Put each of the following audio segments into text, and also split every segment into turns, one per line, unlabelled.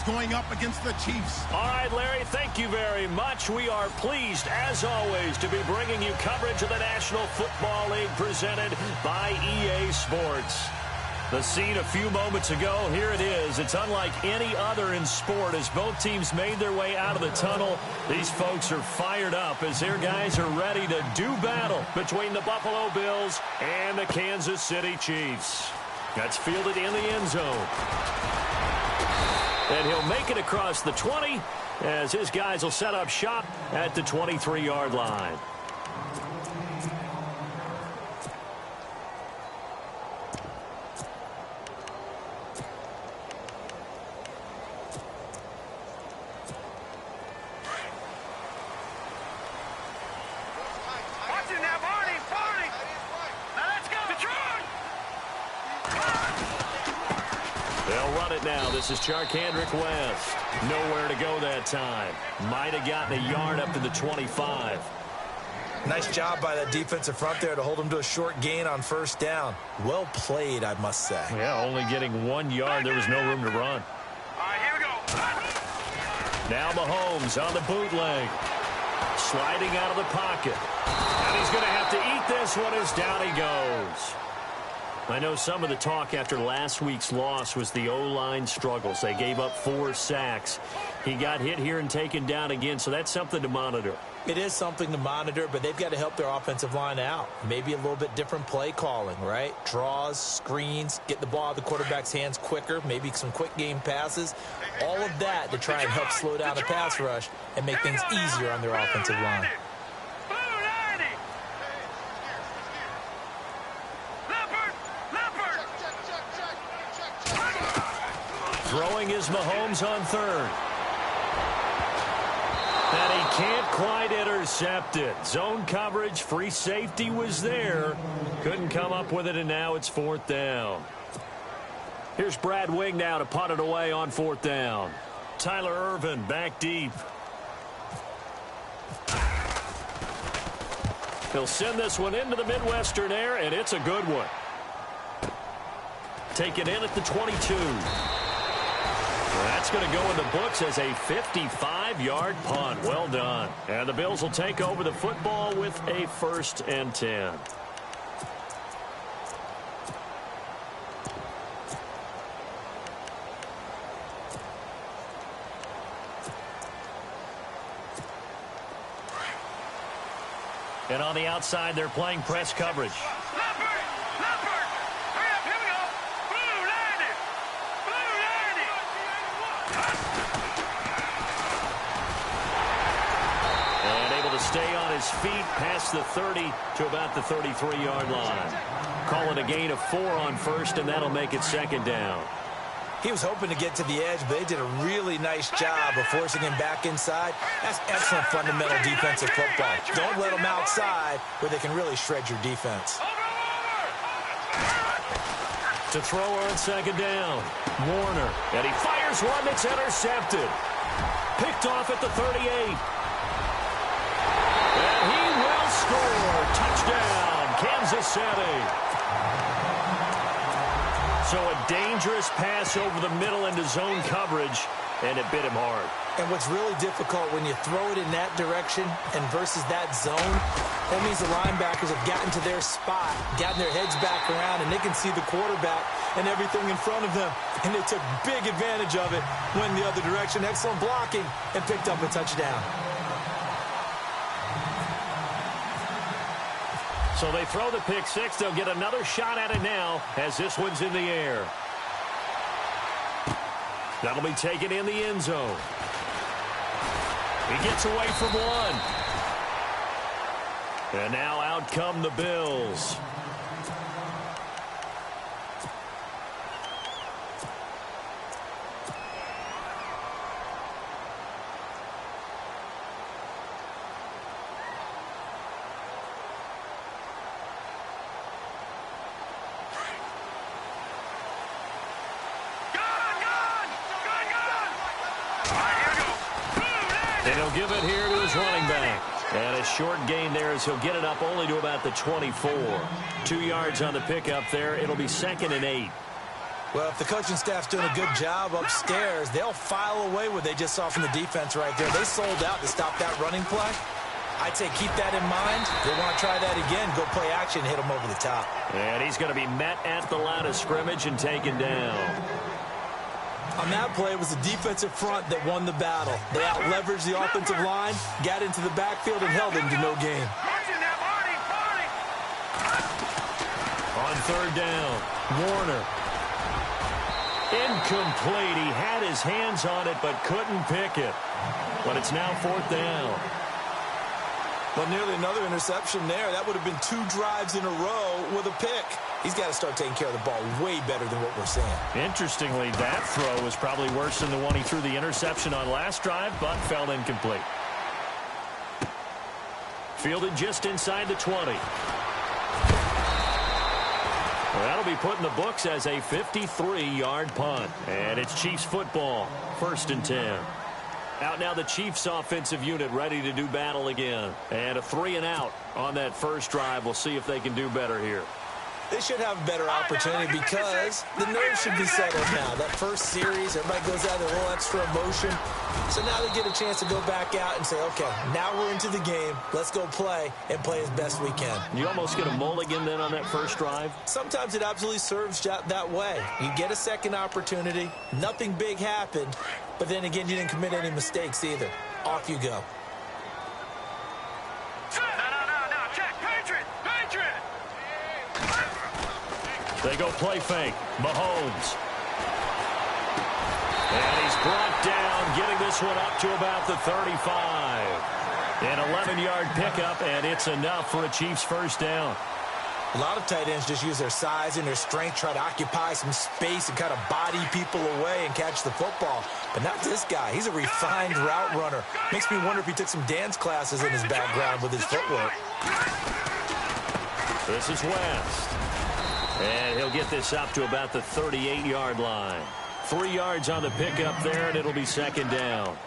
going up against the Chiefs.
All right, Larry, thank you very much. We are pleased, as always, to be bringing you coverage of the National Football League presented by EA Sports. The scene a few moments ago, here it is. It's unlike any other in sport as both teams made their way out of the tunnel. These folks are fired up as their guys are ready to do battle between the Buffalo Bills and the Kansas City Chiefs. That's fielded in the end zone. And he'll make it across the 20 as his guys will set up shop at the 23-yard line. Now, this is Charkandrick West. Nowhere to go that time. Might have gotten a yard up to the 25.
Nice job by that defensive front there to hold him to a short gain on first down. Well played, I must say.
Yeah, only getting 1 yard. There was no room to run.
All right, here we go.
Now Mahomes on the bootleg. Sliding out of the pocket. And he's going to have to eat this one as down he goes. I know some of the talk after last week's loss was the O-line struggles. They gave up 4 sacks. He got hit here and taken down again, so that's something to monitor.
It is something to monitor, but they've got to help their offensive line out. Maybe a little bit different play calling, right? Draws, screens, get the ball out of the quarterback's hands quicker, maybe some quick game passes. All of that to try and help slow down the pass rush and make things easier on their offensive line.
Throwing is Mahomes on third. And he can't quite intercept it. Zone coverage, free safety was there. Couldn't come up with it, and now it's 4th down. Here's Brad Wing now to punt it away on 4th down. Tyler Ervin back deep. He'll send this one into the Midwestern air, and it's a good one. Take it in at the 22. That's going to go in the books as a 55-yard punt. Well done. And the Bills will take over the football with a 1st and 10. And on the outside, they're playing press coverage. Stay on his feet past the 30 to about the 33-yard line. Call it a gain of 4 on 1st, and that'll make it 2nd down.
He was hoping to get to the edge, but they did a really nice job of forcing him back inside. That's excellent fundamental defensive football. Don't let them outside where they can really shred your defense.
To throw on 2nd down, Warner. And he fires one that's intercepted. Picked off at the 38. And he will score. Touchdown, Kansas City. So a dangerous pass over the middle into zone coverage, and it bit him hard.
And what's really difficult when you throw it in that direction and versus that zone, that means the linebackers have gotten to their spot, gotten their heads back around, and they can see the quarterback and everything in front of them. And they took big advantage of it, went the other direction, excellent blocking, and picked up a touchdown.
So they throw the pick 6. They'll get another shot at it now as this one's in the air. That'll be taken in the end zone. He gets away from one. And now out come the Bills. And he'll give it here to his running back. And a short gain there as he'll get it up only to about the 24. 2 yards on the pickup there. It'll be 2nd and 8.
Well, if the coaching staff's doing a good job upstairs, they'll file away what they just saw from the defense right there. They sold out to stop that running play. I'd say keep that in mind. They want to try that again, go play action, hit them over the top.
And he's going to be met at the line of scrimmage and taken down.
On that play, it was the defensive front that won the battle. They out-leveraged the offensive line, got into the backfield, and held them to no gain.
On third down, Warner. Incomplete. He had his hands on it but couldn't pick it. But it's now fourth down.
Well, nearly another interception there. That would have been 2 drives in a row with a pick. He's got to start taking care of the ball way better than what we're seeing.
Interestingly, that throw was probably worse than the one he threw the interception on last drive, but fell incomplete. Fielded just inside the 20. Well, that'll be put in the books as a 53-yard punt. And it's Chiefs football, 1st and 10. Out now the Chiefs offensive unit ready to do battle again. And a 3-and-out on that first drive. We'll see if they can do better here.
They should have a better opportunity because the nerves should be settled now. That first series, everybody goes out with a little extra emotion. So now they get a chance to go back out and say, okay, now we're into the game. Let's go play and play as best we can.
You almost get a mulligan then on that first drive?
Sometimes it absolutely serves that way. You get a second opportunity. Nothing big happened. But then again, you didn't commit any mistakes either. Off you go.
They go play fake. Mahomes. And he's brought down, getting this one up to about the 35. An 11-yard pickup, and it's enough for a Chiefs first down.
A lot of tight ends just use their size and their strength, try to occupy some space and kind of body people away and catch the football. But not this guy. He's a refined route runner. Makes me wonder if he took some dance classes in his background with his footwork.
This is West. And he'll get this up to about the 38-yard line. 3 yards on the pickup there, and it'll be second down.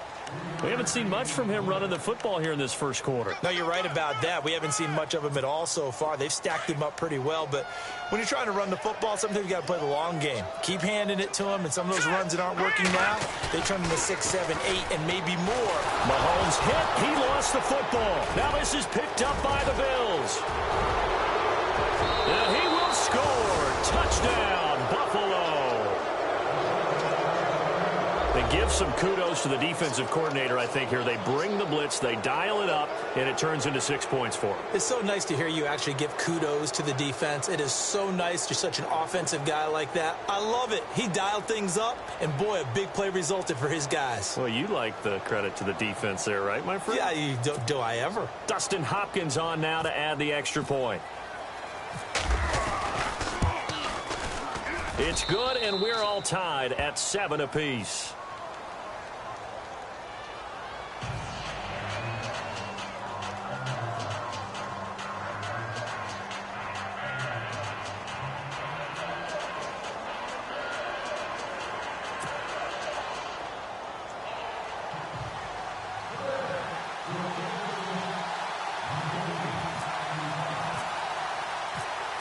We haven't seen much from him running the football here in this first quarter.
No, you're right about that. We haven't seen much of him at all so far. They've stacked him up pretty well, but when you're trying to run the football, sometimes you got to play the long game. Keep handing it to him, and some of those runs that aren't working now, they turn into 6, 7, 8, and maybe more.
Mahomes hit. He lost the football. Now this is picked up by the Bills. And he will score. Touchdown, Buffalo. They give some kudos to the defensive coordinator, I think, here. They bring the blitz, they dial it up, and it turns into 6 points for them.
It's so nice to hear you actually give kudos to the defense. It is so nice. You're such an offensive guy like that. I love it. He dialed things up, and boy, a big play resulted for his guys.
Well, you like the credit to the defense there, right, my friend?
Yeah, do I ever?
Dustin Hopkins on now to add the extra point. It's good, and we're all tied at 7 apiece.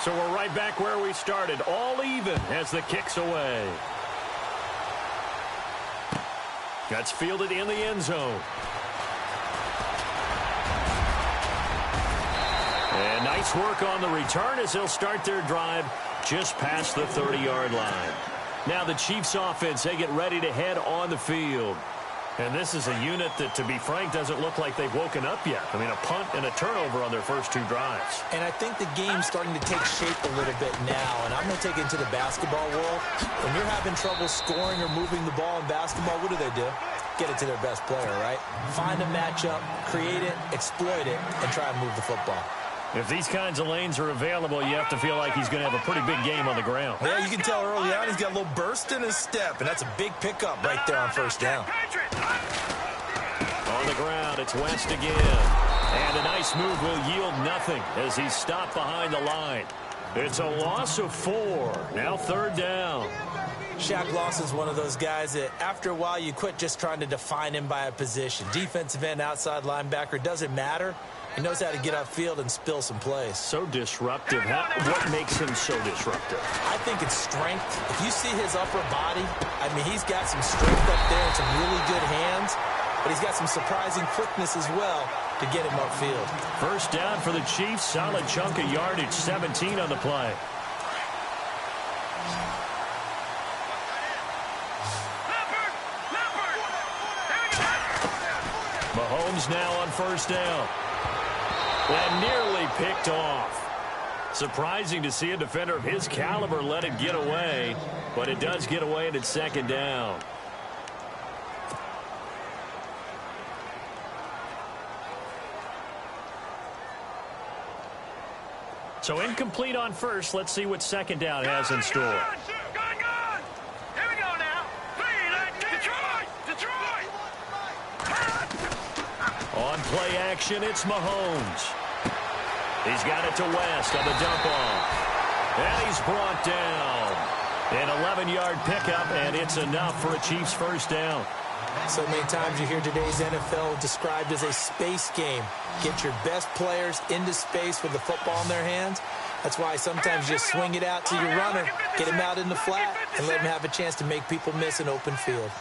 So we're right back where we started, all even as the kick's away. That's fielded in the end zone. And nice work on the return as they'll start their drive just past the 30-yard line. Now the Chiefs offense, they get ready to head on the field. And this is a unit that, to be frank, doesn't look like they've woken up yet. I mean, a punt and a turnover on their first 2 drives.
And I think the game's starting to take shape a little bit now. And I'm going to take it into the basketball world. When you're having trouble scoring or moving the ball in basketball, what do? Get it to their best player, right? Find a matchup, create it, exploit it, and try and move the football.
If these kinds of lanes are available, you have to feel like he's going to have a pretty big game on the ground.
Yeah, you can tell early on he's got a little burst in his step, and that's a big pickup right there on first down.
On the ground, it's West again. And a nice move will yield nothing as he's stopped behind the line. It's a loss of 4. Now third down.
Shaq Lawson's one of those guys that after a while you quit just trying to define him by a position. Defensive end, outside linebacker, doesn't matter. He knows how to get upfield and spill some plays.
So disruptive. What makes him so disruptive?
I think it's strength. If you see his upper body, I mean, he's got some strength up there and some really good hands, but he's got some surprising quickness as well to get him upfield.
First down for the Chiefs. Solid chunk of yardage, 17 on the play. Mahomes now on first down. And nearly picked off. Surprising to see a defender of his caliber let it get away, but it does get away and it's second down. So incomplete on first. Let's see what second down has in store.
Here we go now. Detroit!
On play action, it's Mahomes. He's got it to West on the dump off. And he's brought down. An 11-yard pickup, and it's enough for a Chiefs first down.
So many times you hear today's NFL described as a space game. Get your best players into space with the football in their hands. That's why sometimes you swing it out to your runner, get him out in the flat, and let him have a chance to make people miss an open field.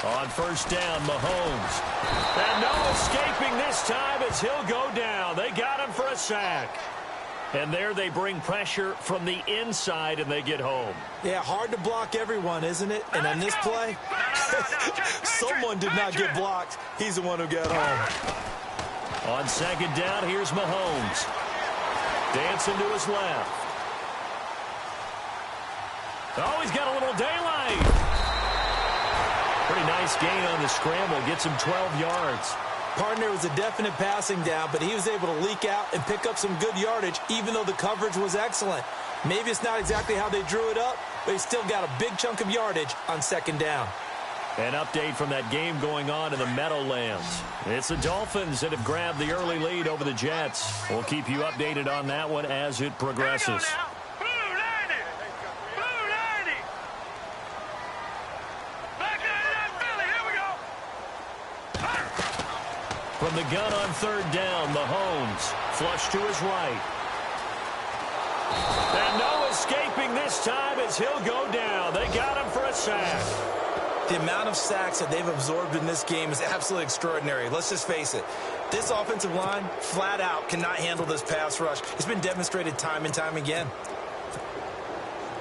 On first down, Mahomes. And no escaping this time as he'll go down. They got him for a sack. And there they bring pressure from the inside, and they get home.
Yeah, hard to block everyone, isn't it? And on this play, someone did not get blocked. He's the one who got home.
On second down, here's Mahomes. Dancing to his left. Oh, he's got a little daylight. Pretty nice gain on the scramble. Gets him 12 yards.
Partner was a definite passing down, but he was able to leak out and pick up some good yardage, even though the coverage was excellent. Maybe it's not exactly how they drew it up, but he still got a big chunk of yardage on second down.
An update from that game going on in the Meadowlands. It's the Dolphins that have grabbed the early lead over the Jets. We'll keep you updated on that one as it progresses. From the gun on third down, Mahomes flush to his right. And no escaping this time as he'll go down. They got him for a sack.
The amount of sacks that they've absorbed in this game is absolutely extraordinary. Let's just face it. This offensive line, flat out, cannot handle this pass rush. It's been demonstrated time and time again.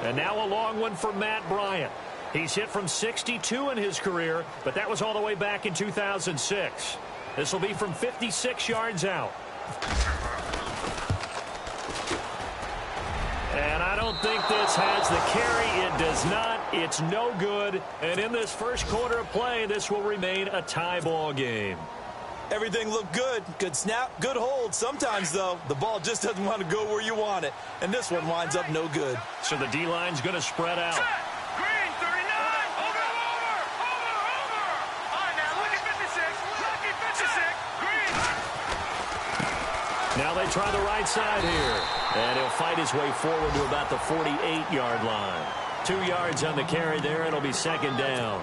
And now a long one for Matt Bryant. He's hit from 62 in his career, but that was all the way back in 2006. This will be from 56 yards out. And I don't think this has the carry. It does not. It's no good. And in this first quarter of play, this will remain a tie ball game.
Everything looked good. Good snap, good hold. Sometimes, though, the ball just doesn't want to go where you want it. And this one winds up no good.
So the D-line's going to spread out.
Green, 39. Over. All right, now, look at 56. Lucky 56. Green.
Now they try the right side here. And he'll fight his way forward to about the 48-yard line. 2 yards on the carry there. It'll be second down.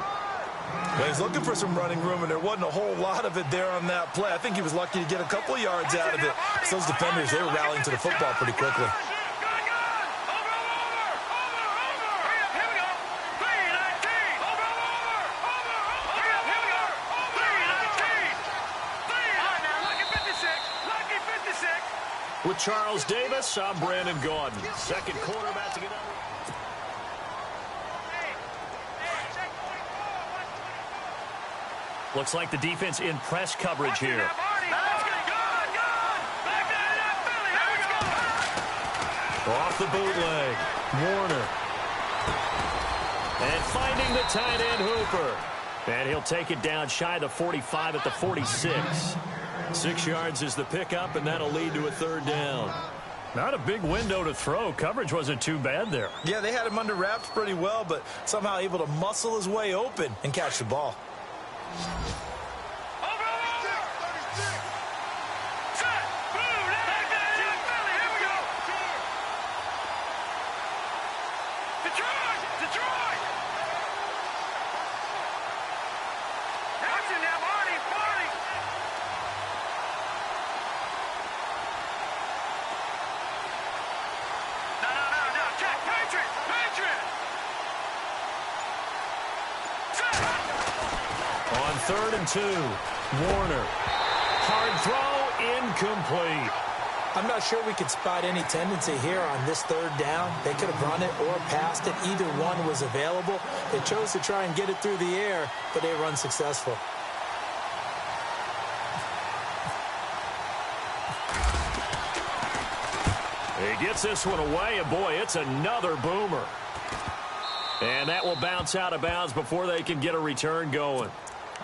Well, he's looking for some running room, and there wasn't a whole lot of it there on that play. I think he was lucky to get a couple of yards out of it. So those defenders, they were rallying to the football pretty quickly.
With Charles Davis, I'm Brandon Gaudin. Second quarter about to get under. Looks like the defense in press coverage here. Off the bootleg. Warner. And finding the tight end Hooper. And he'll take it down shy of the 45 at the 46. 6 yards is the pickup, and that'll lead to a third down. Not a big window to throw. Coverage wasn't too bad there.
Yeah, they had him under wraps pretty well, but somehow able to muscle his way open and catch the ball.
3rd and 2. Warner. Hard throw, incomplete.
I'm not sure we could spot any tendency here on this 3rd down. They could have run it or passed it. Either one was available. They chose to try and get it through the air, but they were unsuccessful.
He gets this one away, and boy, it's another boomer. And that will bounce out of bounds before they can get a return going.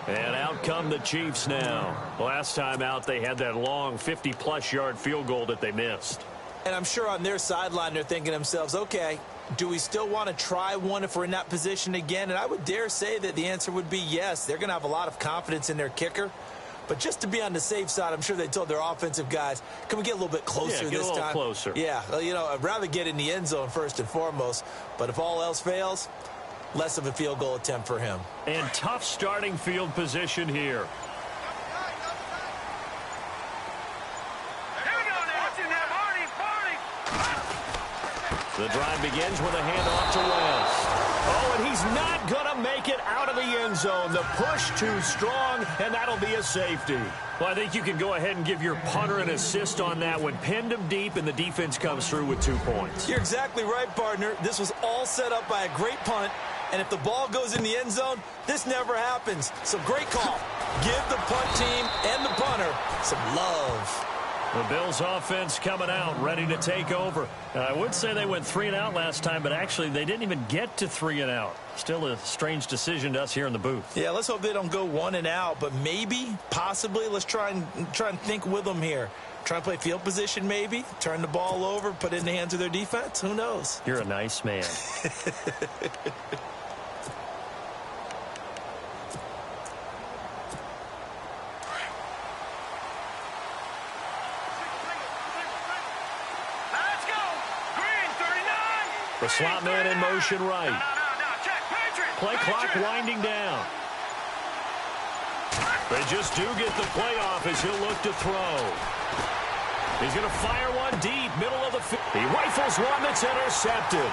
And out come the Chiefs now. Last time out, they had that long 50-plus yard field goal that they missed.
And I'm sure on their sideline, they're thinking to themselves, okay, do we still want to try one if we're in that position again? And I would dare say that the answer would be yes. They're going to have a lot of confidence in their kicker. But just to be on the safe side, I'm sure they told their offensive guys, can we get a little bit closer this time?
Closer.
Yeah, well, you know, I'd rather get in the end zone first and foremost. But if all else fails, less of a field goal attempt for him.
And tough starting field position here. The drive begins with a handoff to West. Oh, and he's not going to make it out of the end zone. The push too strong, and that'll be a safety. Well, I think you can go ahead and give your punter an assist on that one. Pinned him deep, and the defense comes through with 2 points.
You're exactly right, partner. This was all set up by a great punt, and if the ball goes in the end zone, this never happens. So great call. Give the punt team and the punter some love.
The Bills offense coming out, ready to take over. I would say they went 3 and out last time, but actually they didn't even get to 3 and out. Still a strange decision to us here in the booth.
Yeah, let's hope they don't go 1 and out, but maybe, possibly, let's try and think with them here. Try and play field position maybe, turn the ball over, put it in the hands of their defense. Who knows?
You're a nice man. The slot man in motion right. Play clock winding down. They just do get the play off as he'll look to throw. He's going to fire one deep, middle of the field. He rifles one that's intercepted.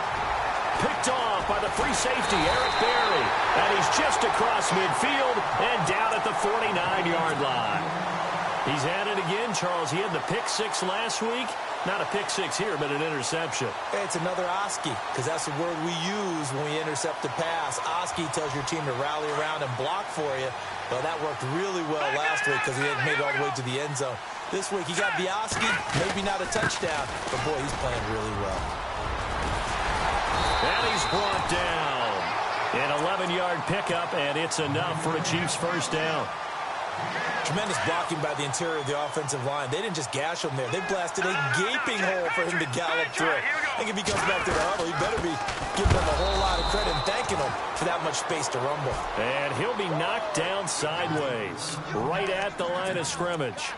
Picked off by the free safety, Eric Berry. And he's just across midfield and down at the 49-yard line. He's at it again, Charles. He had the pick 6 last week. Not a pick 6 here, but an interception.
It's another Oski, because that's the word we use when we intercept a pass. Oski tells your team to rally around and block for you. Well, that worked really well last week because he hadn't made it all the way to the end zone. This week, he got the Oski, maybe not a touchdown, but boy, he's playing really well.
And he's brought down. An 11-yard pickup, and it's enough for a Chiefs first down.
Tremendous blocking by the interior of the offensive line. They didn't just gash him there. They blasted a gaping hole for him to gallop through. I think if he comes back to the huddle, he better be giving them a whole lot of credit and thanking them for that much space to rumble.
And he'll be knocked down sideways, right at the line of scrimmage.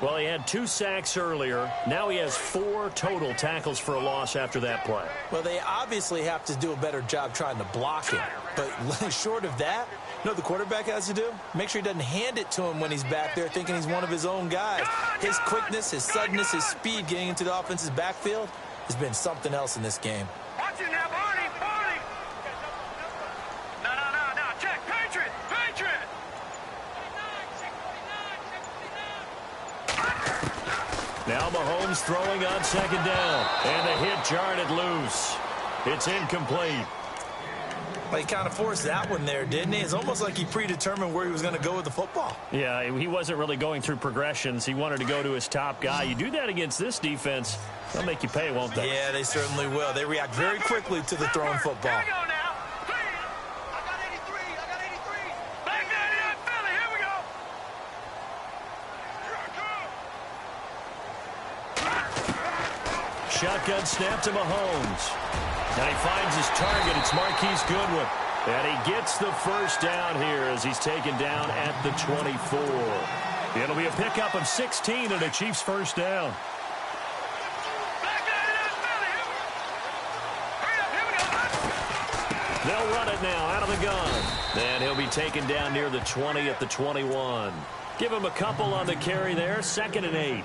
Well, he had 2 sacks earlier. Now he has 4 total tackles for a loss after that play.
Well, they obviously have to do a better job trying to block him. But short of that, you know what the quarterback has to do? Make sure he doesn't hand it to him when he's back there thinking he's one of his own guys. His quickness, his suddenness, his speed getting into the offense's backfield has been something else in this game.
Watch it now, Barney, Barney. No, check, Patriot.
Now Mahomes throwing on 2nd down. And the hit jarred it loose. It's incomplete.
Well, he kind of forced that one there, didn't he? It's almost like he predetermined where he was going to go with the football.
Yeah, he wasn't really going through progressions. He wanted to go to his top guy. You do that against this defense, they'll make you pay, won't they?
Yeah, they certainly will. They react very quickly to the thrown football.
Here we go now. I got 83. Back down here, Philly. Here we go.
Shotgun snap to Mahomes. And he finds his target. It's Marquise Goodwin. And he gets the first down here as he's taken down at the 24. It'll be a pickup of 16 and a Chiefs first down. They'll run it now out of the gun. And he'll be taken down near the 20 at the 21. Give him a couple on the carry there. 2nd and 8.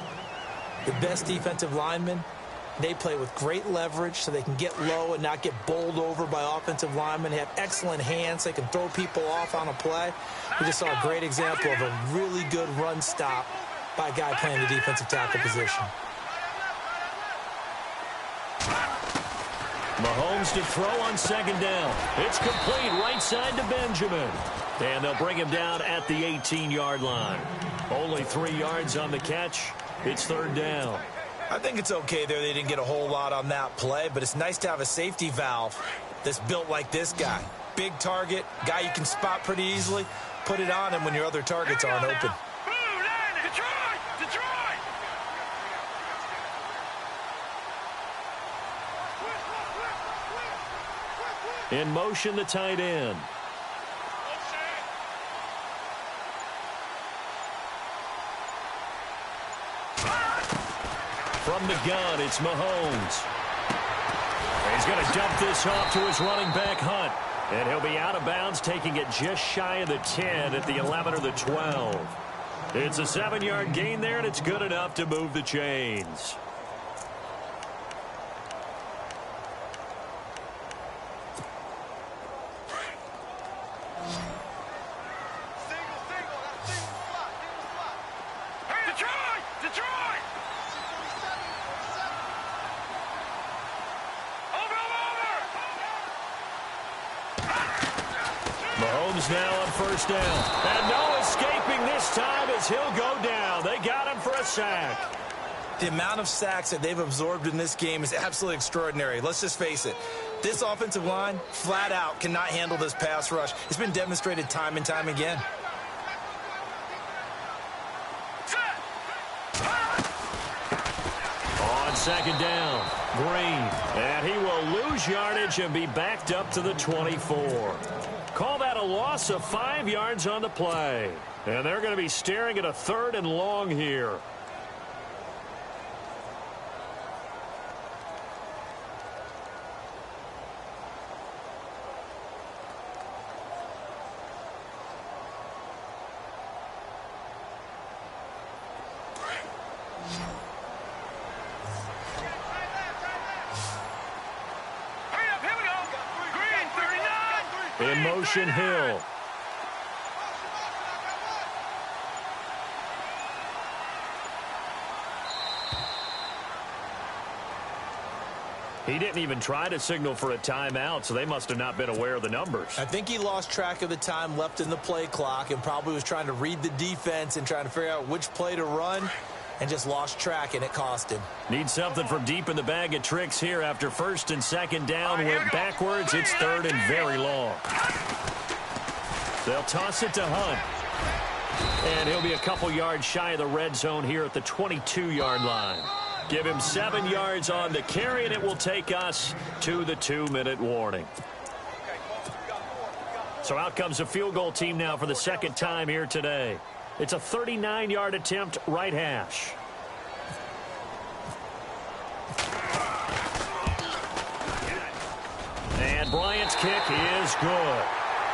The best defensive lineman They play with great leverage so they can get low and not get bowled over by offensive linemen. They have excellent hands. They can throw people off on a play. We just saw a great example of a really good run stop by a guy playing the defensive tackle position.
Mahomes to throw on second down. It's complete right side to Benjamin. And they'll bring him down at the 18-yard line. Only 3 yards on the catch. It's third down.
I think it's okay there. They didn't get a whole lot on that play, but it's nice to have a safety valve that's built like this guy. Big target, guy you can spot pretty easily. Put it on him when your other targets aren't open.
In motion, the tight end. From the gun, it's Mahomes. He's going to dump this off to his running back, Hunt. And he'll be out of bounds, taking it just shy of the 10 at the 11 or the 12. It's a 7-yard gain there, and it's good enough to move the chains. Mahomes now on first down. And no escaping this time as he'll go down. They got him for a sack.
The amount of sacks that they've absorbed in this game is absolutely extraordinary. Let's just face it. This offensive line, flat out, cannot handle this pass rush. It's been demonstrated time and time again.
On second down, Green. And he will lose yardage and be backed up to the 24. Call that a loss of 5 yards on the play. And they're going to be staring at a 3rd and long here. In motion, Hill. He didn't even try to signal for a timeout, so they must have not been aware of the numbers.
I think he lost track of the time left in the play clock and probably was trying to read the defense and trying to figure out which play to run and just lost track, and it cost him.
Need something from deep in the bag of tricks here after first and second down. Went backwards. It's 3rd and very long. They'll toss it to Hunt. And he'll be a couple yards shy of the red zone here at the 22-yard line. Give him 7 yards on the carry, and it will take us to the 2-minute warning. So out comes a field goal team now for the second time here today. It's a 39-yard attempt, right hash. And Bryant's kick is good.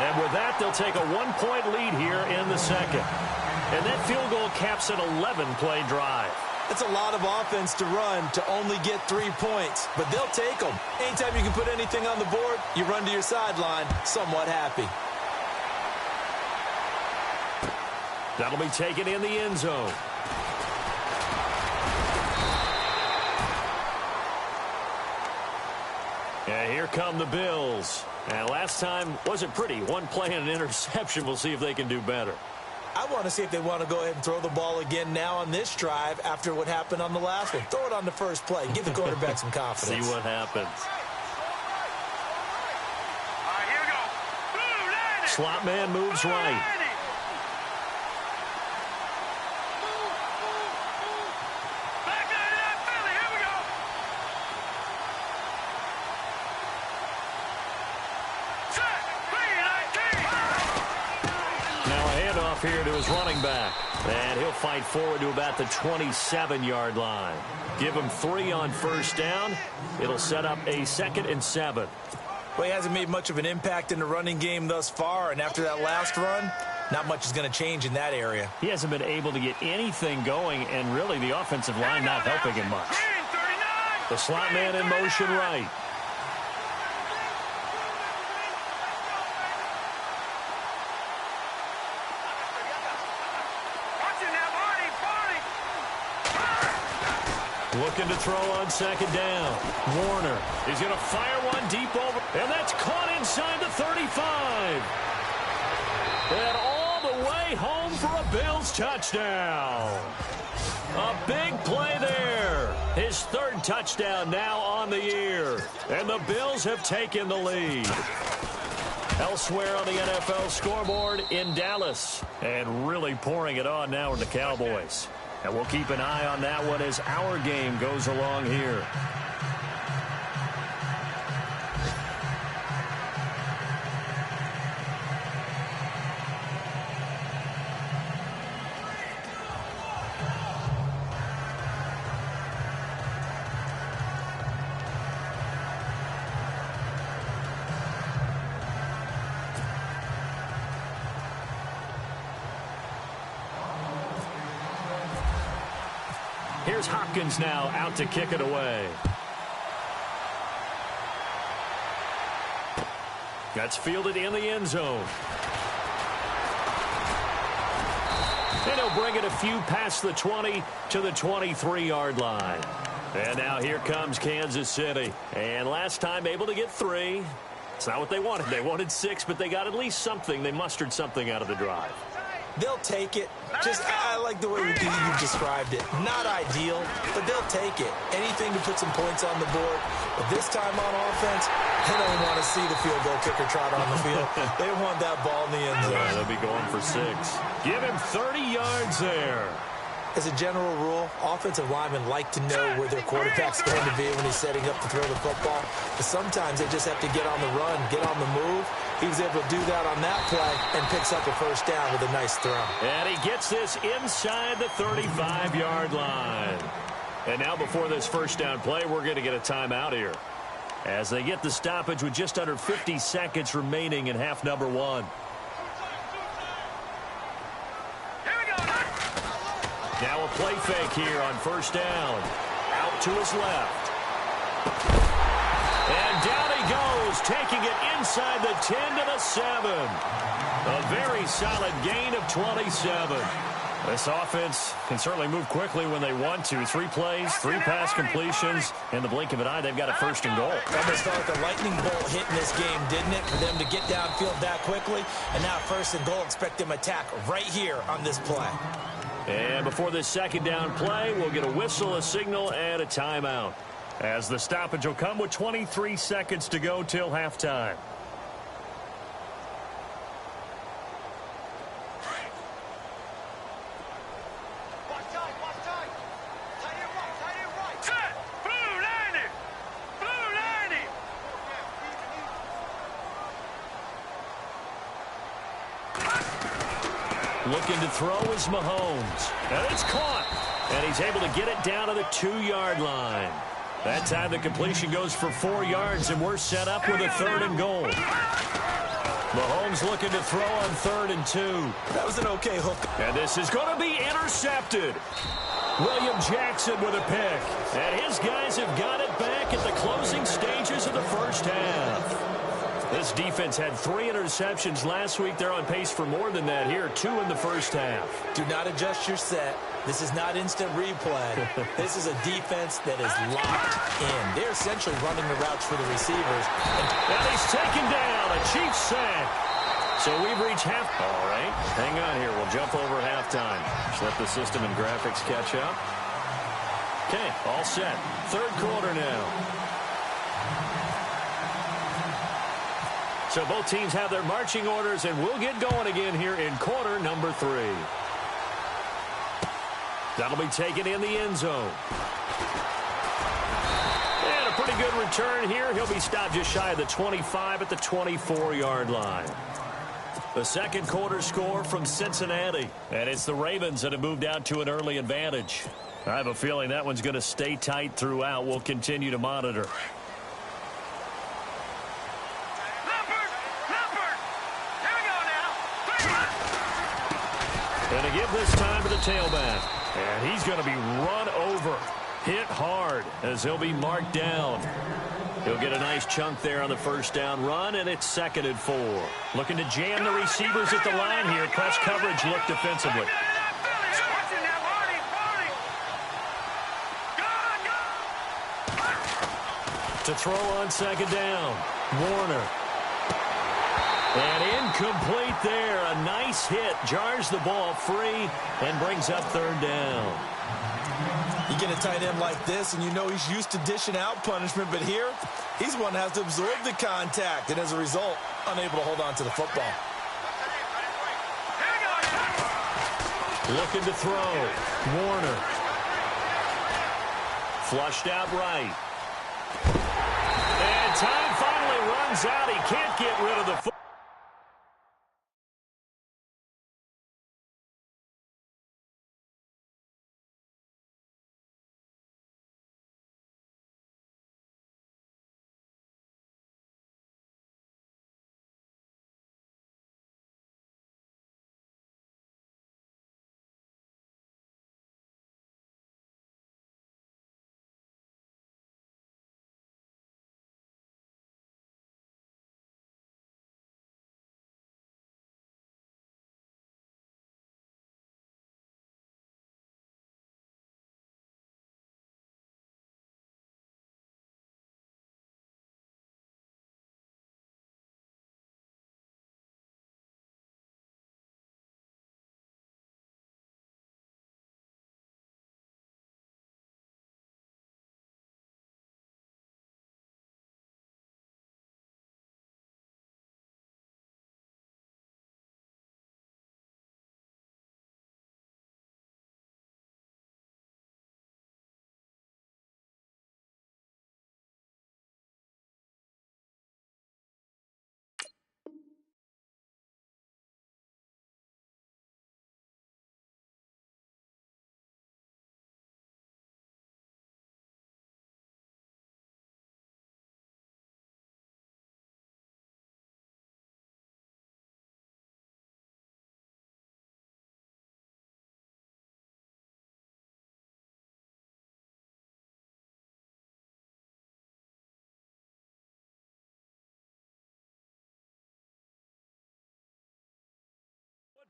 And with that, they'll take a 1-point lead here in the second. And that field goal caps an 11-play drive.
That's a lot of offense to run to only get 3 points, but they'll take them. Anytime you can put anything on the board, you run to your sideline somewhat happy.
That'll be taken in the end zone. And here come the Bills. And last time wasn't pretty. One play and an interception. We'll see if they can do better.
I want to see if they want to go ahead and throw the ball again now on this drive after what happened on the last one. Throw it on the first play. Give the quarterback some confidence.
See what happens. Slot man moves right. Here to his running back, and he'll fight forward to about the 27-yard line. Give him 3 on first down. It'll set up a 2nd and 7.
Well, he hasn't made much of an impact in the running game thus far, and after that last run, not much is going to change in that area.
He hasn't been able to get anything going, and really the offensive line not helping him much. The slot man in motion right. Looking to throw on second down. Warner is going to fire one deep over. And that's caught inside the 35. And all the way home for a Bills touchdown. A big play there. His third touchdown now on the year. And the Bills have taken the lead. Elsewhere on the NFL scoreboard in Dallas. And really pouring it on now in the Cowboys. And we'll keep an eye on that one as our game goes along here. Here's Hopkins now out to kick it away. That's fielded in the end zone. And he'll bring it a few past the 20 to the 23-yard line. And now here comes Kansas City. And last time able to get 3. It's not what they wanted. They wanted 6, but they got at least something. They mustered something out of the drive.
They'll take it. I like the way you described it. Not ideal, but they'll take it. Anything to put some points on the board. But this time on offense, they don't want to see the field goal kicker trot on the field. They want that ball in the end zone.
Yeah, they'll be going for 6. Give him 30 yards there.
As a general rule, offensive linemen like to know where their quarterback's going to be when he's setting up to throw the football. But sometimes they just have to get on the run, get on the move. He was able to do that on that play and picks up a first down with a nice throw.
And he gets this inside the 35-yard line. And now before this first down play, we're going to get a timeout here. As they get the stoppage with just under 50 seconds remaining in half number 1. Now a play fake here on first down. Out to his left. And down he goes, taking it inside the 10 to the 7. A very solid gain of 27. This offense can certainly move quickly when they want to. 3 plays, 3 pass completions. In the blink of an eye, they've got a first and goal.
Almost felt like a lightning bolt hit in this game, didn't it? For them to get downfield that quickly. And now first and goal, expect them to attack right here on this play.
And before this second down play, we'll get a whistle, a signal, and a timeout. As the stoppage will come with 23 seconds to go till halftime. Looking to throw is Mahomes. And it's caught. And he's able to get it down to the 2-yard line. That time the completion goes for 4 yards, and we're set up with a 3rd and goal. Mahomes looking to throw on 3rd and 2.
That was an okay hook.
And this is going to be intercepted. William Jackson with a pick. And his guys have got it back at the closing stages of the first half. This defense had 3 interceptions last week. They're on pace for more than that here. 2 in the first half.
Do not adjust your set. This is not instant replay. This is a defense that is locked in. They're essentially running the routes for the receivers.
And he's taken down. A Chiefs sack. So we've reached half. All right. Hang on here. We'll jump over halftime. Just let the system and graphics catch up. Okay. All set. 3rd quarter now. So both teams have their marching orders, and we'll get going again here in quarter number 3. That'll be taken in the end zone. And a pretty good return here. He'll be stopped just shy of the 25 at the 24-yard line. The second quarter score from Cincinnati. And it's the Ravens that have moved out to an early advantage. I have a feeling that one's going to stay tight throughout. We'll continue to monitor. And to give this time to the tailback. And he's going to be run over. Hit hard as he'll be marked down. He'll get a nice chunk there on the first down run, and it's 2nd and 4. Looking to jam the receivers at the line here. Press coverage look defensively. To throw on 2nd down, Warner. And incomplete there. A nice hit. Jars the ball free and brings up 3rd down.
You get a tight end like this, and you know he's used to dishing out punishment, but here, he's one that has to absorb the contact, and as a result, unable to hold on to the football.
Looking to throw. Warner. Flushed out right. And time finally runs out. He can't get rid of the football.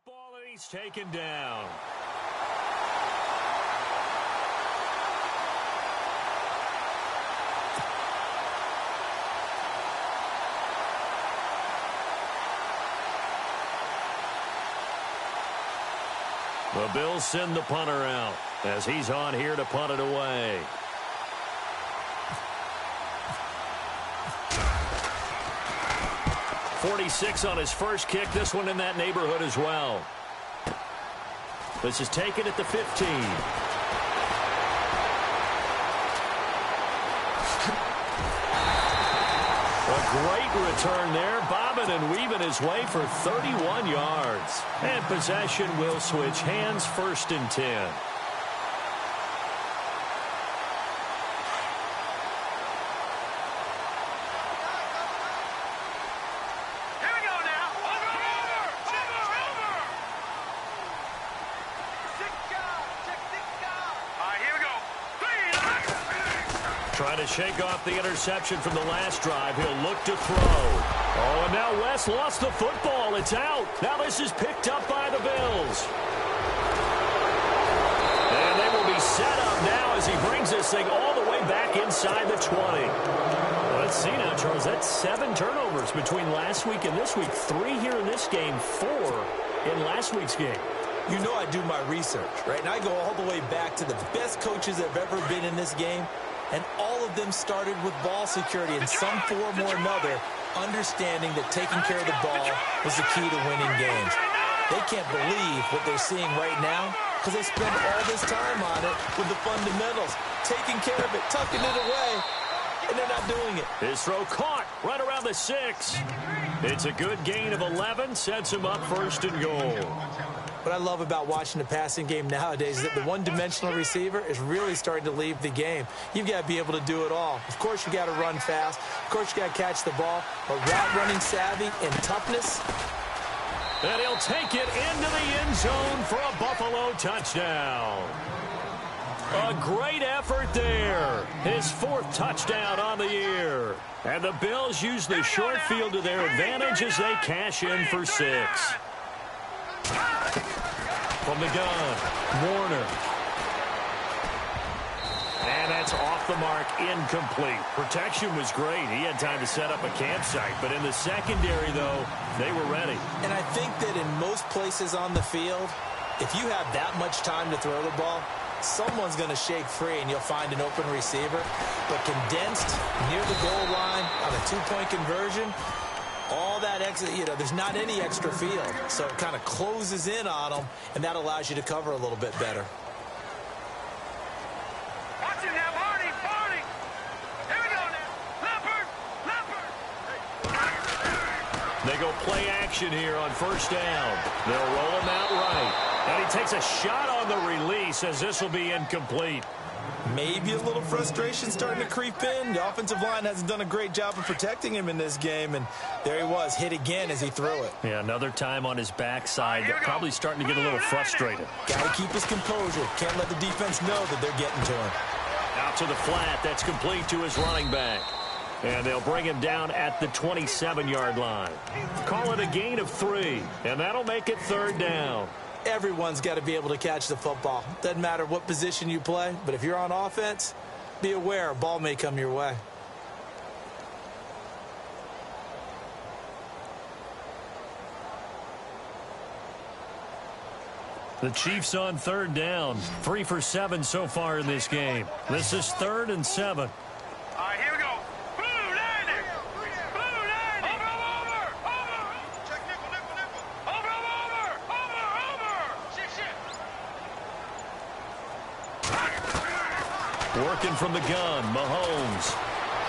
Ball, and he's taken down. The Bills send the punter out as he's on here to punt it away. .46 on his first kick. This one in that neighborhood as well. This is taken at the 15. A great return there. Bobbing and weaving his way for 31 yards. And possession will switch hands. 1st and 10. Trying to shake off the interception from the last drive. He'll look to throw. Oh, and now West lost the football. It's out. Now this is picked up by the Bills. And they will be set up now as he brings this thing all the way back inside the 20. Let's see now, Charles. That's 7 turnovers between last week and this week. 3 here in this game, 4 in last week's game.
You know I do my research, right? And I go all the way back to the best coaches that have ever been in this game. And all of them started with ball security in some form or another, understanding that taking care of the ball was the key to winning games. They can't believe what they're seeing right now because they spend all this time on it with the fundamentals, taking care of it, tucking it away, and they're not doing it.
His throw caught right around the 6. It's a good gain of 11, sets him up 1st and goal.
What I love about watching the passing game nowadays is that the one-dimensional receiver is really starting to leave the game. You've got to be able to do it all. Of course, you got to run fast. Of course, you got to catch the ball. But route running savvy and toughness.
And he'll take it into the end zone for a Buffalo touchdown. A great effort there. His 4th touchdown on the year. And the Bills use the short field to their advantage as they cash in for 6. From the gun, Warner. And that's off the mark, incomplete. Protection was great. He had time to set up a campsite. But in the secondary, though, they were ready.
And I think that in most places on the field, if you have that much time to throw the ball, someone's going to shake free and you'll find an open receiver. But condensed near the goal line on a 2-point conversion, all that extra, there's not any extra field. So it kind of closes in on them, and that allows you to cover a little bit better.
Watch it now, Barney, Barney. Here we go now. Leopard, Leopard.
They go play action here on 1st down. They'll roll him out right. And he takes a shot on the release as this will be incomplete.
Maybe a little frustration starting to creep in. The offensive line hasn't done a great job of protecting him in this game, and there he was, hit again as he threw it.
Yeah, another time on his backside, but probably starting to get a little frustrated.
Got to keep his composure. Can't let the defense know that they're getting to him.
Out to the flat. That's complete to his running back. And they'll bring him down at the 27-yard line. Call it a gain of 3, and that'll make it 3rd down.
Everyone's got to be able to catch the football. Doesn't matter what position you play, but if you're on offense, be aware a ball may come your way.
The Chiefs on 3rd down. 3 for 7 so far in this game. This is 3rd and 7.
All right, here we go. Blue landing. Blue landing. Over. Check nickel. Over. Shit.
Working from the gun, Mahomes.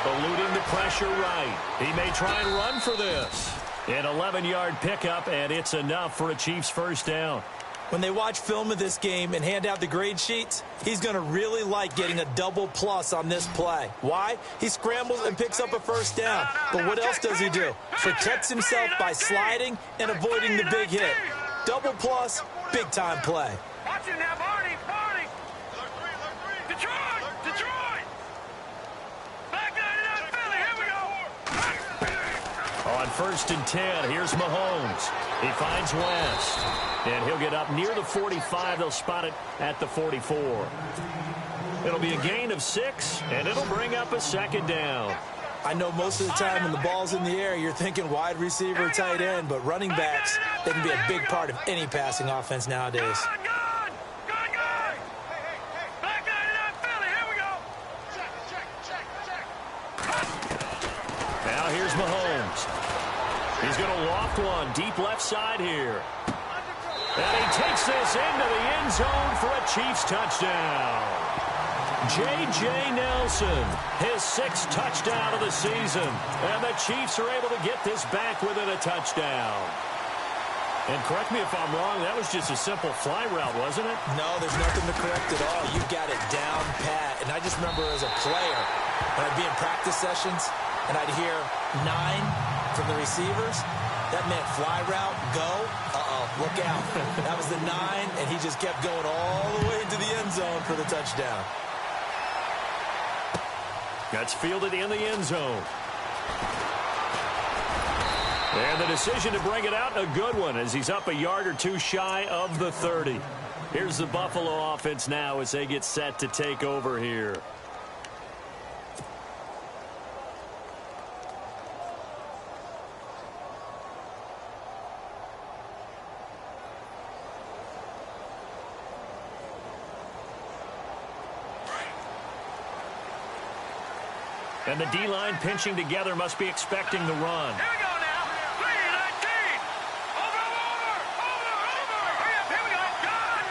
Eluding the pressure right. He may try and run for this. An 11-yard pickup, and it's enough for a Chiefs 1st down.
When they watch film of this game and hand out the grade sheets, he's going to really like getting a double plus on this play. Why? He scrambles and picks up a 1st down. But what else does he do? Protects himself by sliding and avoiding the big hit. Double plus, big-time play.
Watch it now, Barney. Detroit. Back 99 Philly. Here we go.
On 1st and 10, here's Mahomes. He finds West. And he'll get up near the 45. They'll spot it at the 44. It'll be a gain of 6, and it'll bring up a 2nd down.
I know most of the time when the ball's in the air, you're thinking wide receiver, tight end, but running backs, they can be a big part of any passing offense nowadays.
Gun. Back 99 Philly. Here we go. Check.
Now here's Mahomes. He's going to loft one deep left side here. And he takes this into the end zone for a Chiefs touchdown. J.J. Nelson, his 6th touchdown of the season. And the Chiefs are able to get this back within a touchdown. And correct me if I'm wrong, that was just a simple fly route, wasn't it?
No, there's nothing to correct at all. You got it down pat. And I just remember as a player, when I'd be in practice sessions, and I'd hear 9 from the receivers, that meant fly route, go, look out. That was the 9, and he just kept going all the way into the end zone for the touchdown.
That's fielded in the end zone. And the decision to bring it out, a good one, as he's up a yard or 2 shy of the 30. Here's the Buffalo offense now as they get set to take over here. And the D-line pinching together must be expecting the run.
Here we go now. 319. Over. Hurry up. Here we go. Gun.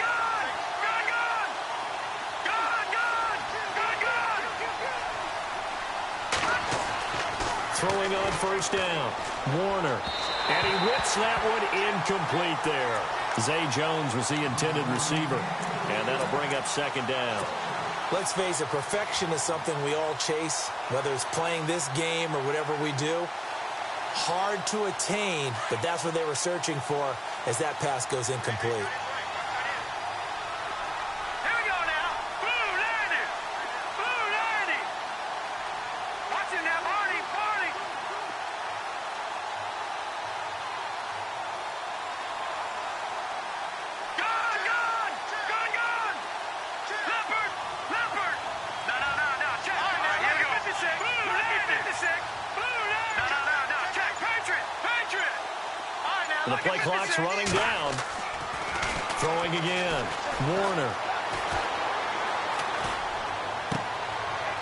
Throwing on 1st down. Warner. And he whips that one incomplete there. Zay Jones was the intended receiver. And that'll bring up 2nd down.
Let's face it, perfection is something we all chase, whether it's playing this game or whatever we do. Hard to attain, but that's what they were searching for as that pass goes incomplete.
Here we go now. Blue
Play clock's running down. Throwing again. Warner.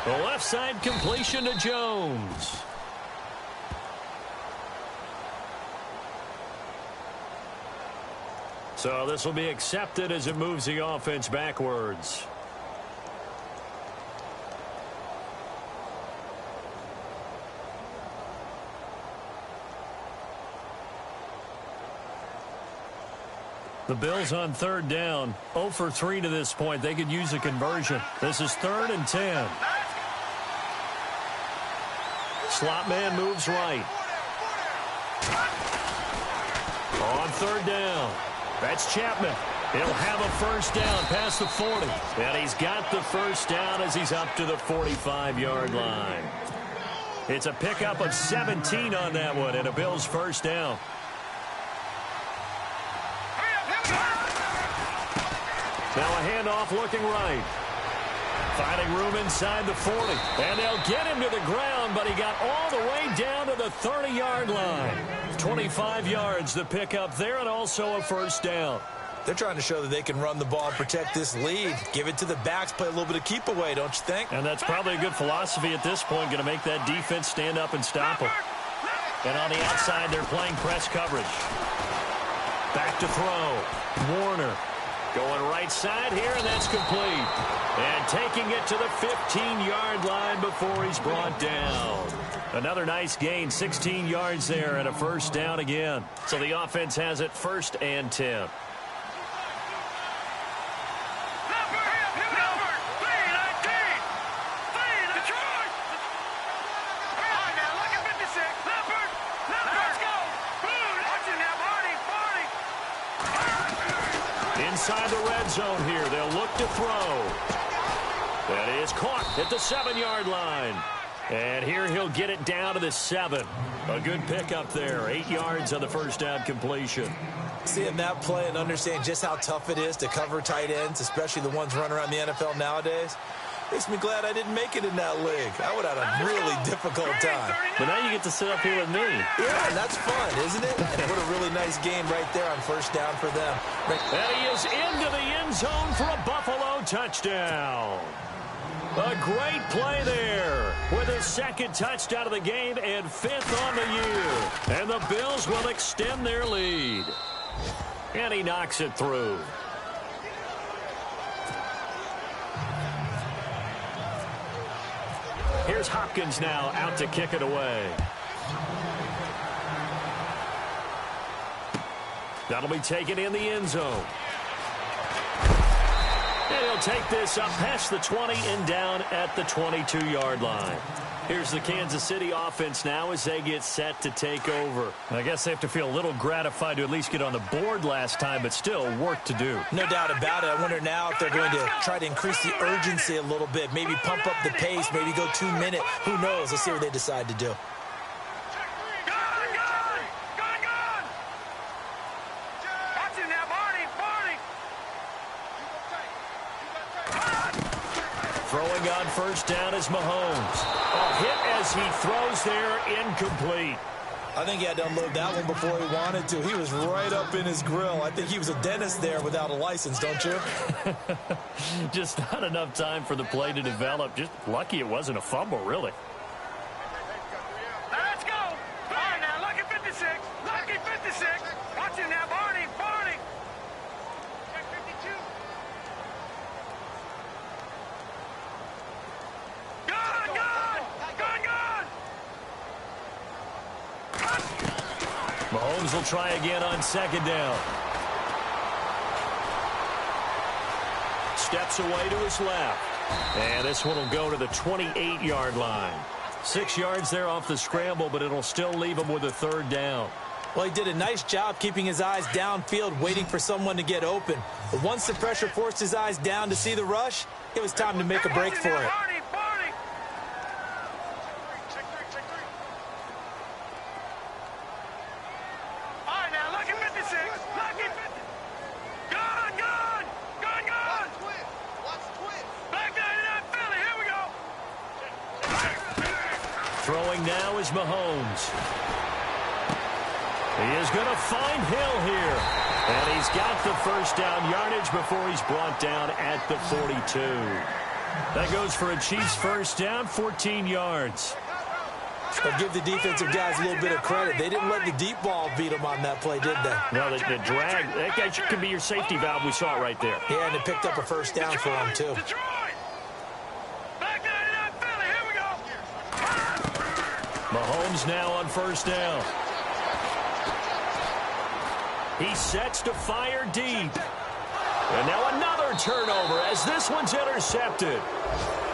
The left side completion to Jones. So this will be accepted as it moves the offense backwards. The Bills on third down, 0 for 3 to this point. They could use a conversion. This is 3rd and 10. Slot man moves right. On third down, that's Chapman. He'll have a first down past the 40. And he's got the first down as he's up to the 45-yard line. It's a pickup of 17 on that one and a Bills first down. Now a handoff looking right. Finding room inside the 40. And they'll get him to the ground, but he got all the way down to the 30-yard line. 25 yards the pickup there and also a first down.
They're trying to show that they can run the ball and protect this lead. Give it to the backs, play a little bit of keep away, don't you think?
And that's probably a good philosophy at this point, going to make that defense stand up and stop them. And on the outside, they're playing press coverage. Back to throw. Warner. Going right side here, and that's complete. And taking it to the 15-yard line before he's brought down. Another nice gain, 16 yards there, and a first down again. So the offense has it 1st and 10. Inside the red zone here. They'll look to throw. That is caught at the 7-yard line. And here he'll get it down to the 7. A good pickup there. 8 yards on the first down completion.
Seeing that play and understanding just how tough it is to cover tight ends, especially the ones running around the NFL nowadays, makes me glad I didn't make it in that league. I would have had a really difficult time.
But now you get to sit up here with me.
Yeah, that's fun, isn't it? And what a really nice game right there on first down for them.
And he is into the end zone for a Buffalo touchdown. A great play there with his 2nd touchdown of the game and 5th on the year. And the Bills will extend their lead. And he knocks it through. Here's Hopkins now out to kick it away. That'll be taken in the end zone. And he'll take this up past the 20 and down at the 22-yard line. Here's the Kansas City offense now as they get set to take over. I guess they have to feel a little gratified to at least get on the board last time, but still work to do.
No doubt about it. I wonder now if they're going to try to increase the urgency a little bit, maybe pump up the pace, maybe go 2-minute. Who knows? Let's see what they decide to do.
Throwing on first down is Mahomes. A hit as he throws there, incomplete.
I think he had to unload that one before he wanted to. He was right up in his grill. I think he was a dentist there without a license, don't you?
Just not enough time for the play to develop. Just lucky it wasn't a fumble, really.
Let's go. All right, now, lucky 56. Lucky 56. Watch him now, Barney. Barney. Check 52. Gone, gone. Gone, gone.
Mahomes will try again on 2nd down. Steps away to his left. And this one will go to the 28-yard line. 6 yards there off the scramble, but it'll still leave him with a 3rd down.
Well, he did a nice job keeping his eyes downfield, waiting for someone to get open. But once the pressure forced his eyes down to see the rush, it was time to make a break for it.
Barney, Barney. All right, now, lucky 56. Lucky 50. Gone, gone. Gone, gone. Back down to that Philly. Here we go.
Throwing now is Mahomes. He is going to find Hill here. And he's got the first down yardage before he's brought down at the 42. That goes for a Chiefs first down, 14 yards.
But give the defensive guys a little bit of credit. They didn't let the deep ball beat them on that play, did they?
No, the drag, that guy could be your safety valve. We saw it right there.
Yeah, and it picked up a first down for him, too.
Mahomes now on first down. He sets to fire deep. And now another turnover as this one's intercepted.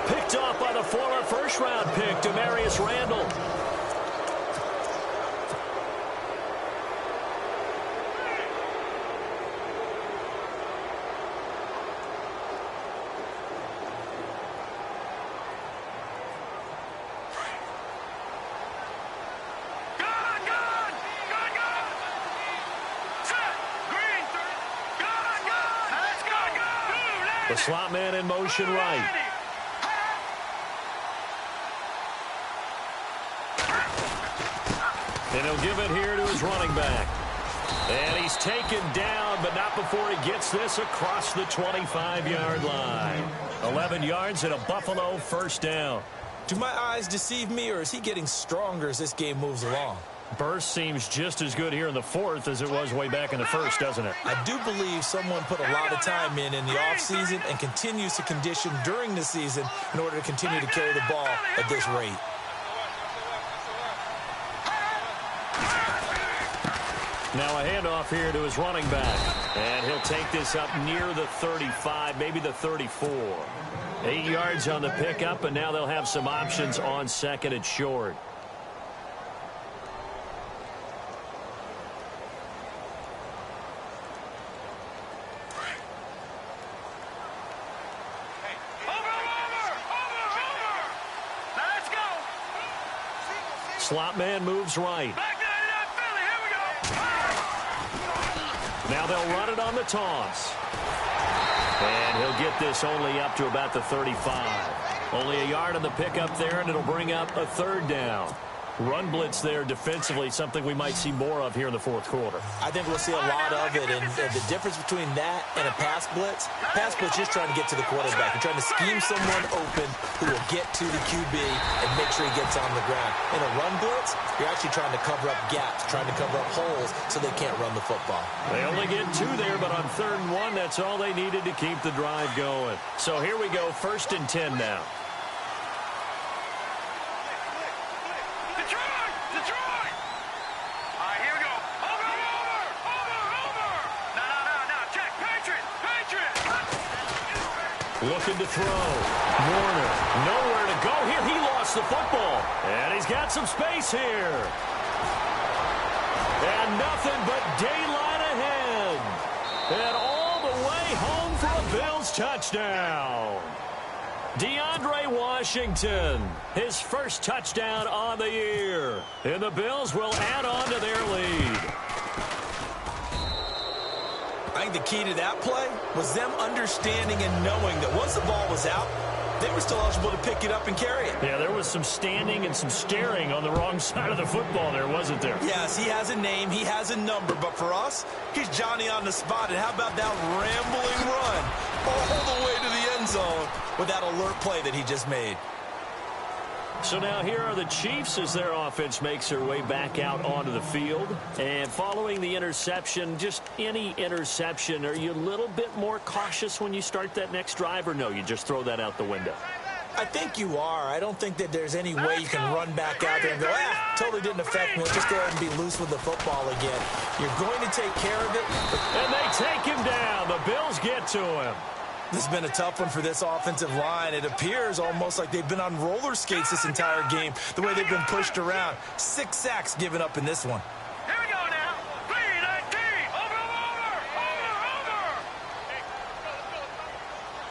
Picked off by the former first-round pick, Demarius Randall. The slot man in motion right. And he'll give it here to his running back. And he's taken down, but not before he gets this across the 25-yard line. 11 yards and a Buffalo first down.
Do my eyes deceive me, or is he getting stronger as this game moves along?
Burst seems just as good here in the fourth as it was way back in the first, doesn't it?
I do believe someone put a lot of time in the offseason and continues to condition during the season in order to continue to carry the ball at this rate.
Now a handoff here to his running back. And he'll take this up near the 35, maybe the 34. 8 yards on the pickup, and now they'll have some options on second and short. Slot man moves right. Now they'll run it on the toss. And he'll get this only up to about the 35. Only a yard on the pickup there, and it'll bring up a third down. Run blitz there defensively, something we might see more of here in the fourth quarter.
I think we'll see a lot of it, and the difference between that and a pass blitz is trying to get to the quarterback. You're trying to scheme someone open who will get to the QB and make sure he gets on the ground. In a run blitz, you're actually trying to cover up gaps, trying to cover up holes so they can't run the football.
They only get 2 there, but on 3rd and 1, that's all they needed to keep the drive going. So here we go, 1st and 10 now. Looking to throw. Warner, nowhere to go here. He lost the football. And he's got some space here. And nothing but daylight ahead. And all the way home for a Bills touchdown. DeAndre Washington, his first touchdown on the year. And the Bills will add on to their lead.
I think the key to that play was them understanding and knowing that once the ball was out, they were still eligible to pick it up and carry it.
Yeah, there was some standing and some staring on the wrong side of the football there, wasn't there?
Yes, he has a name, he has a number, but for us, he's Johnny on the spot. And how about that rambling run all the way to the end zone with that alert play that he just made?
So now here are the Chiefs as their offense makes their way back out onto the field. And following the interception, just any interception, are you a little bit more cautious when you start that next drive, or no, you just throw that out the window?
I think you are. I don't think that there's any way you can run back out there and go, totally didn't affect me. Let's just go ahead and be loose with the football again. You're going to take care of it.
And they take him down. The Bills get to him.
This has been a tough one for this offensive line. It appears almost like they've been on roller skates this entire game, the way they've been pushed around. 6 sacks given up in this one.
Here we go now. 3-19. Over.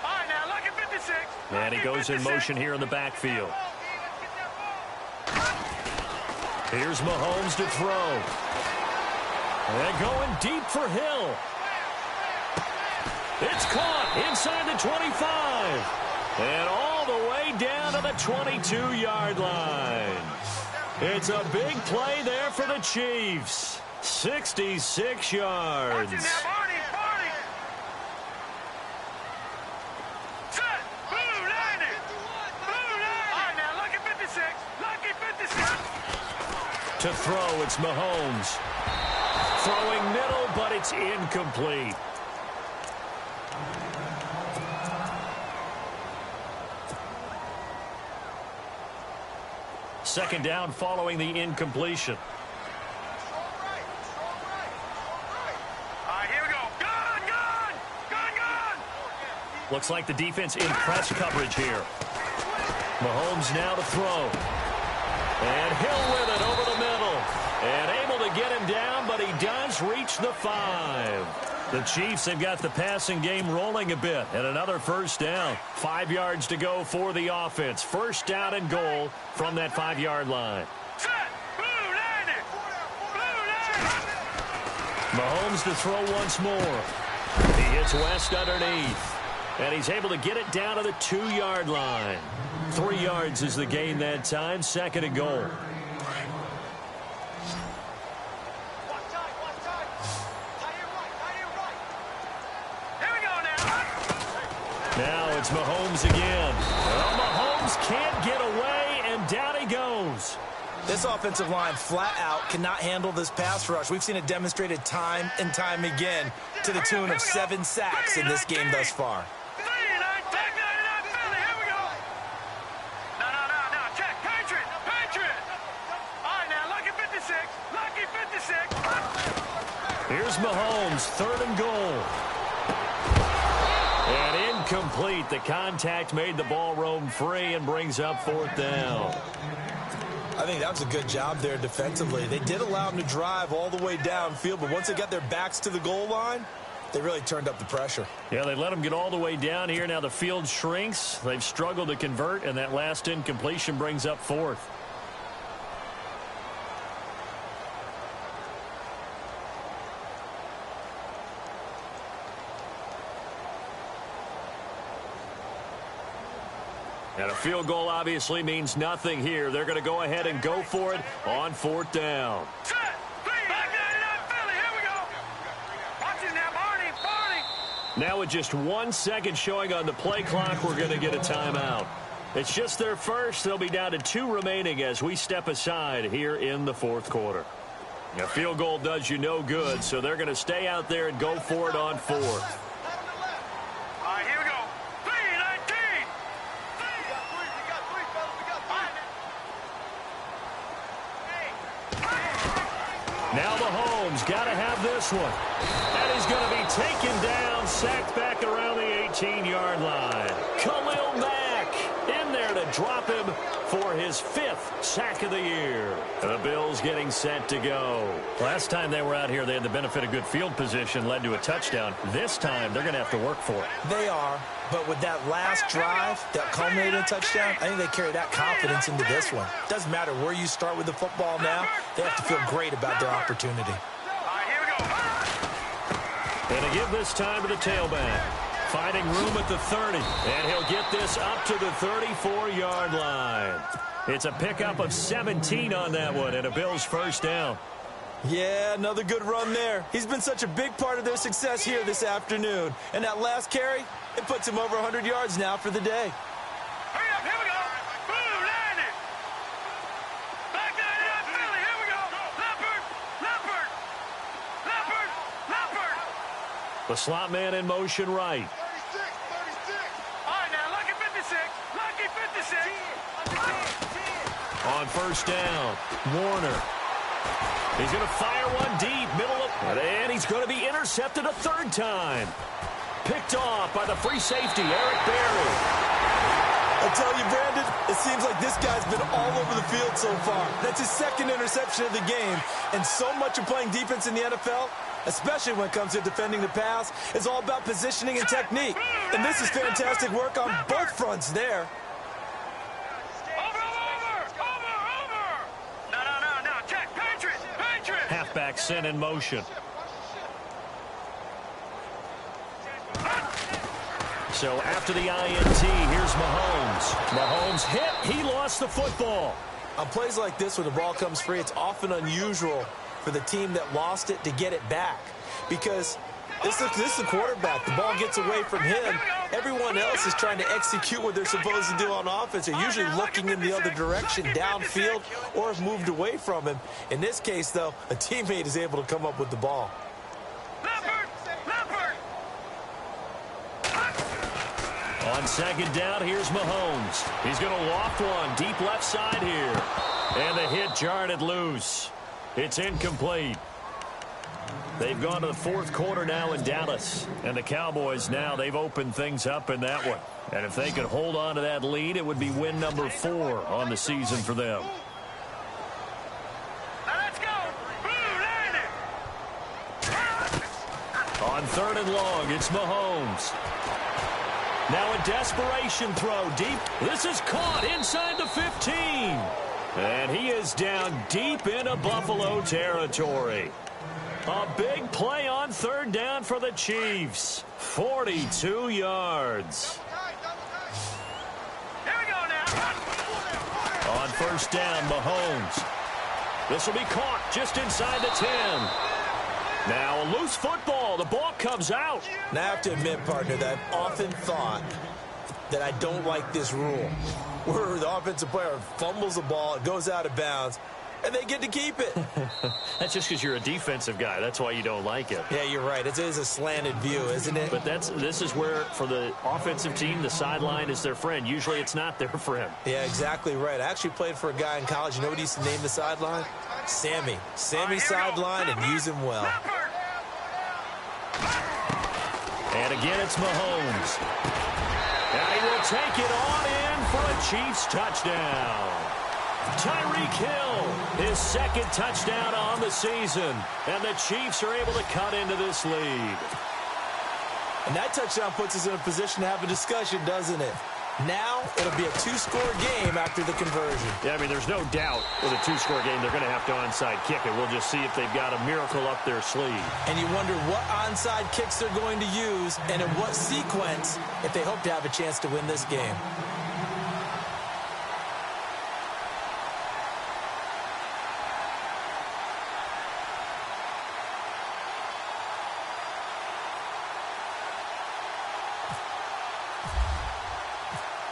All right, now look at 56.
And he goes in motion here in the backfield. Here's Mahomes to throw. And going deep for Hill. It's caught inside the 25. And all the way down to the 22-yard line. It's a big play there for the Chiefs. 66 yards.
Watching now, Barney. Set. Blue 90. Blue 90. All right, now, lucky 56. Lucky 56.
To throw, it's Mahomes. Throwing middle, but it's incomplete. Second down following the incompletion. Looks like the defense in press coverage here. Mahomes now to throw. And Hill with it over the middle. And able to get him down, but he does reach the 5. The Chiefs have got the passing game rolling a bit. And another first down. 5 yards to go for the offense. First down and goal from that 5-yard line. Mahomes to throw once more. He hits West underneath. And he's able to get it down to the 2-yard line. 3 yards is the gain that time. Second and goal. Now it's Mahomes again. Well, Mahomes can't get away, and down he goes.
This offensive line flat out cannot handle this pass rush. We've seen it demonstrated time and time again to the tune of 7 sacks in this game thus far.
Here's Mahomes, third and goal. And incomplete. The contact made the ball roam free and brings up fourth down.
I think that was a good job there defensively. They did allow them to drive all the way downfield, but once they got their backs to the goal line, they really turned up the pressure.
Yeah, they let them get all the way down here. Now the field shrinks. They've struggled to convert, and that last incompletion brings up fourth. And a field goal obviously means nothing here. They're going to go ahead and go for it on fourth down. Now with just 1 second showing on the play clock, we're going to get a timeout. It's just their first. They'll be down to 2 remaining as we step aside here in the fourth quarter. A field goal does you no good, so they're going to stay out there and go for it on fourth. Now Mahomes got to have this one. And he's going to be taken down, sacked back around the 18-yard line. Khalil Mack in there to drop him for his 5th sack of the year. The Bills getting set to go. Last time they were out here, they had the benefit of good field position, led to a touchdown. This time, they're going to have to work for it.
They are, but with that last drive that culminated in a touchdown, I think they carry that confidence into this one. Doesn't matter where you start with the football now, they have to feel great about their opportunity.
And to give this time to the tailback. Finding room at the 30. And he'll get this up to the 34-yard line. It's a pickup of 17 on that one and a Bills first down.
Yeah, another good run there. He's been such a big part of their success here this afternoon. And that last carry, it puts him over 100 yards now for the day.
Hurry up, here we go. Blue 90. Back 90 up, Philly, here we go. Leopard.
The slot man in motion right.
36. All right, now, lucky 56. Lucky 56.
On first down, Warner. He's going to fire one deep, middle of, and he's going to be intercepted a third time. Picked off by the free safety, Eric Berry.
I tell you, Brandon, it seems like this guy's been all over the field so far. That's his 2nd interception of the game, and so much of playing defense in the NFL, especially when it comes to defending the pass, is all about positioning and technique. And this is fantastic work on both fronts there.
Halfback sent in motion. So after the INT, here's Mahomes. Mahomes hit. He lost the football.
On plays like this, when the ball comes free, it's often unusual for the team that lost it to get it back. Because this is the quarterback. The ball gets away from him. Everyone else is trying to execute what they're supposed to do on offense. They're usually looking in the other direction, downfield, or have moved away from him. In this case, though, a teammate is able to come up with the ball.
On second down, here's Mahomes. He's going to loft one deep left side here. And the hit jarred it loose. It's incomplete. They've gone to the fourth quarter now in Dallas. And the Cowboys now, they've opened things up in that one. And if they could hold on to that lead, it would be win number 4 on the season for them.
Let's go.
On third and long, it's Mahomes. Now a desperation throw deep. This is caught inside the 15. And he is down deep into Buffalo territory. A big play on third down for the Chiefs. 42 yards.
Here we go now.
On first down, Mahomes. This will be caught just inside the 10. Now a loose football. The ball comes out.
Now I have to admit, partner, that I've often thought that I don't like this rule, where the offensive player fumbles the ball, it goes out of bounds, and they get to keep it.
That's just because you're a defensive guy. That's why you don't like it.
Yeah, you're right. It is a slanted view, isn't it?
But this is where, for the offensive team, the sideline is their friend. Usually it's not their friend.
Yeah, exactly right. I actually played for a guy in college. You know what he used to name the sideline? Sammy. Sammy sideline, and use him well.
And again, it's Mahomes. And he will take it on in for a Chiefs touchdown. Tyreek Hill, his second touchdown on the season. And the Chiefs are able to cut into this lead.
And that touchdown puts us in a position to have a discussion, doesn't it? Now it'll be a 2-score game after the conversion.
Yeah, I mean, there's no doubt with a 2-score game they're going to have to onside kick it. We'll just see if they've got a miracle up their sleeve.
And you wonder what onside kicks they're going to use and in what sequence if they hope to have a chance to win this game.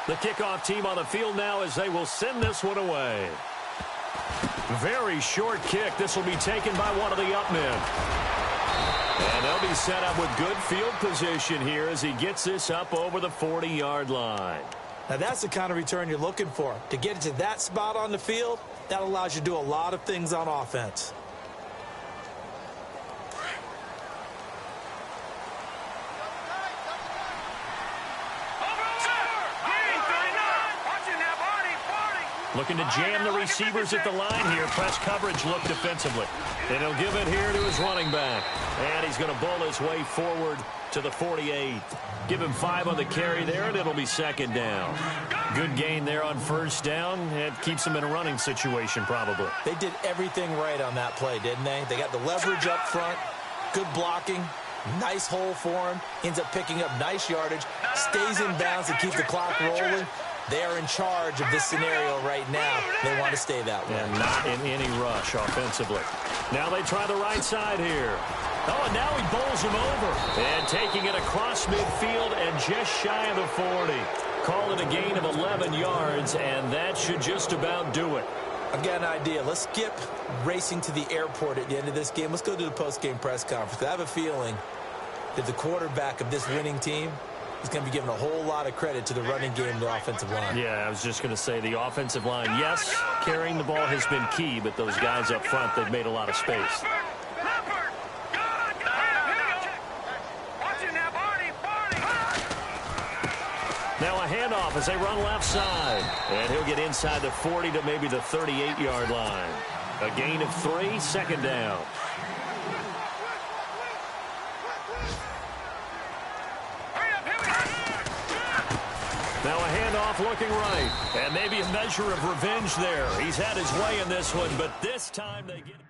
The kickoff team on the field now as they will send this one away. Very short kick. This will be taken by one of the up men. And they'll be set up with good field position here as he gets this up over the 40-yard line.
Now that's the kind of return you're looking for. To get it to that spot on the field, that allows you to do a lot of things on offense.
Looking to jam the receivers at the line here. Press coverage look defensively. And he'll give it here to his running back. And he's going to bowl his way forward to the 48. Give him 5 on the carry there, and it'll be second down. Good gain there on first down. It keeps them in a running situation probably.
They did everything right on that play, didn't they? They got the leverage up front, good blocking, nice hole for him, ends up picking up nice yardage, stays in bounds to keep the clock rolling. They are in charge of this scenario right now. They want to stay that way.
And not in any rush offensively. Now they try the right side here. Oh, and now he bowls him over. And taking it across midfield and just shy of the 40. Call it a gain of 11 yards, and that should just about do it.
I've got an idea. Let's skip racing to the airport at the end of this game. Let's go to the post-game press conference. I have a feeling that the quarterback of this winning team is going to be given a whole lot of credit to the running game and the offensive line.
Yeah, I was just going to say the offensive line, yes, carrying the ball has been key, but those guys up front, they've made a lot of space. Now a handoff as they run left side. And he'll get inside the 40 to maybe the 38-yard line. A gain of 3, second down. Now a handoff looking right. And maybe a measure of revenge there. He's had his way in this one, but this time they get it.